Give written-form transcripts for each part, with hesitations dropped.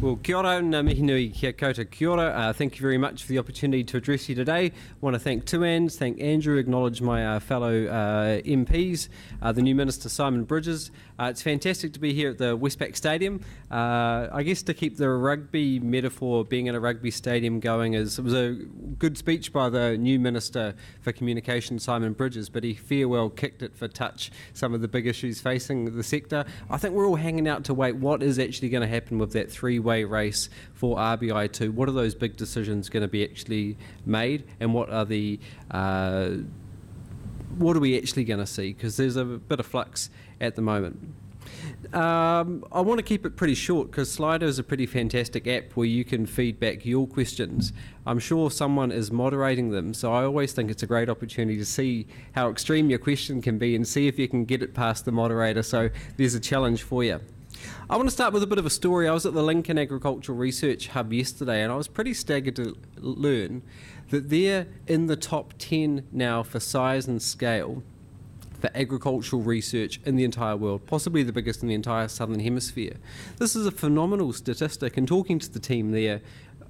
Well, kia ora, ngā mihi nui kia koutou kia ora. Thank you very much for the opportunity to address you today. I want to thank Tuans, thank Andrew, acknowledge my fellow MPs, the new Minister Simon Bridges. It's fantastic to be here at the Westpac Stadium. I guess to keep the rugby metaphor, being in a rugby stadium going, it was a good speech by the new Minister for Communication, Simon Bridges, but he farewell kicked it for touch some of the big issues facing the sector. I think we're all hanging out to wait what is actually going to happen with that three-way race for RBI2. What are those big decisions going to be actually made, and what are the what are we actually going to see? Because there's a bit of flux at the moment. I want to keep it pretty short because Slido is a pretty fantastic app where you can feed back your questions. I'm sure someone is moderating them, so I always think it's a great opportunity to see how extreme your question can be and see if you can get it past the moderator, so there's a challenge for you. I want to start with a bit of a story. I was at the Lincoln Agricultural Research Hub yesterday and I was pretty staggered to learn that they're in the top 10 now for size and scale for agricultural research in the entire world, possibly the biggest in the entire Southern Hemisphere. This is a phenomenal statistic, and talking to the team there,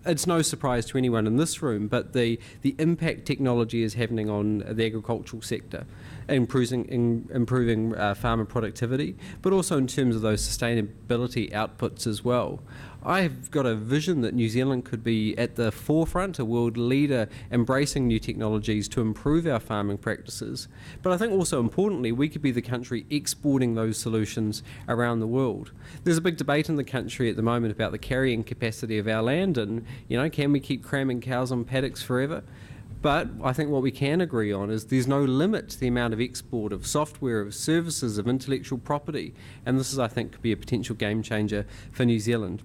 it's no surprise to anyone in this room, but the impact technology is having on the agricultural sector, improving farmer productivity, but also in terms of those sustainability outputs as well. I've got a vision that New Zealand could be at the forefront, a world leader, embracing new technologies to improve our farming practices. But I think also importantly, we could be the country exporting those solutions around the world. There's a big debate in the country at the moment about the carrying capacity of our land and, can we keep cramming cows on paddocks forever? But I think what we can agree on is there's no limit to the amount of export of software, of services, of intellectual property. And this is, I think, could be a potential game changer for New Zealand.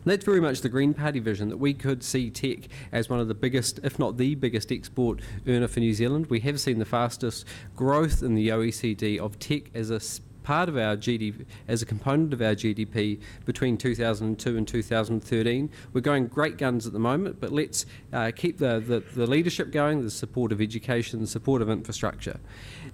That's very much the Green Party vision, that we could see tech as one of the biggest, if not the biggest, export earner for New Zealand. We have seen the fastest growth in the OECD of tech as a part of our GDP, as a component of our GDP between 2002 and 2013. We're going great guns at the moment, but let's keep the leadership going, the support of education, the support of infrastructure.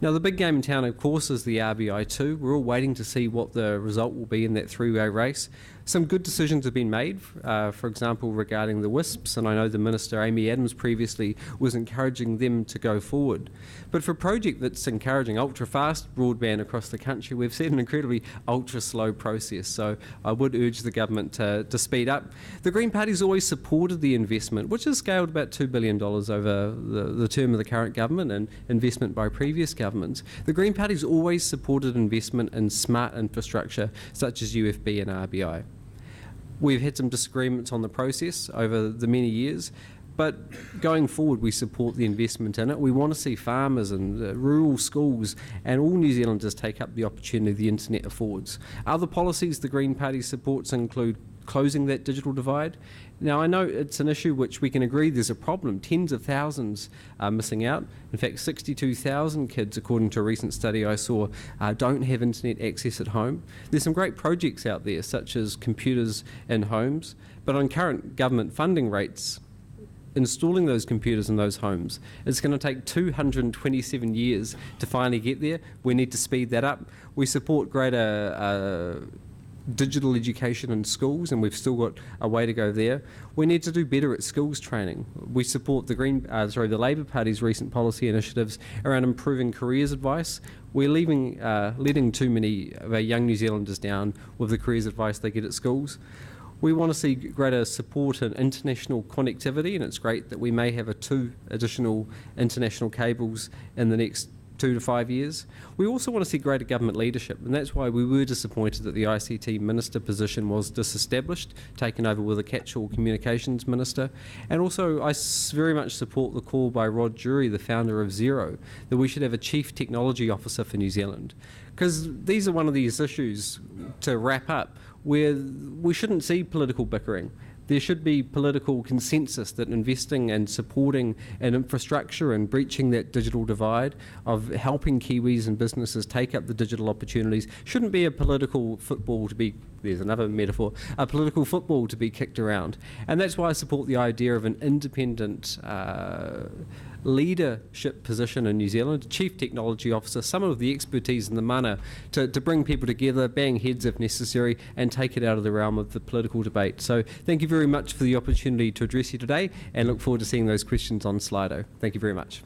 Now, the big game in town, of course, is the RBI2. We're all waiting to see what the result will be in that three-way race. Some good decisions have been made, for example, regarding the WISPs, and I know the Minister, Amy Adams, previously was encouraging them to go forward. But for a project that's encouraging ultra-fast broadband across the country, we've seen an incredibly ultra-slow process, so I would urge the government to speed up. The Green Party's always supported the investment, which has scaled about $2 billion over the term of the current government and investment by previous governments. The Green Party's always supported investment in smart infrastructure, such as UFB and RBI. We've had some disagreements on the process over the many years, but going forward we support the investment in it. We want to see farmers and rural schools and all New Zealanders take up the opportunity the internet affords. Other policies the Green Party supports include closing that digital divide. Now, I know it's an issue which we can agree there's a problem. Tens of thousands are missing out. In fact, 62,000 kids, according to a recent study I saw, don't have internet access at home. There's some great projects out there, such as computers in homes, but on current government funding rates, installing those computers in those homes, it's going to take 227 years to finally get there. We need to speed that up. We support greater digital education in schools, and we've still got a way to go there. We need to do better at skills training. We support the Labour Party's recent policy initiatives around improving careers advice. We're letting too many of our young New Zealanders down with the careers advice they get at schools. We want to see greater support in international connectivity, and it's great that we may have 2 additional international cables in the next 2 to 5 years. We also want to see greater government leadership, and that's why we were disappointed that the ICT Minister position was disestablished, taken over with a catch-all Communications Minister. And also I very much support the call by Rod Drury, the founder of Xero, that we should have a Chief Technology Officer for New Zealand. Because these are one of these issues, to wrap up, where we shouldn't see political bickering. There should be political consensus that investing and supporting an infrastructure and breaching that digital divide, of helping Kiwis and businesses take up the digital opportunities, shouldn't be a political football to be there's another metaphor, a political football to be kicked around. And that's why I support the idea of an independent leadership position in New Zealand, Chief Technology Officer, someone with the expertise and the mana to bring people together, bang heads if necessary, and take it out of the realm of the political debate. So thank you very much for the opportunity to address you today, and look forward to seeing those questions on Slido. Thank you very much.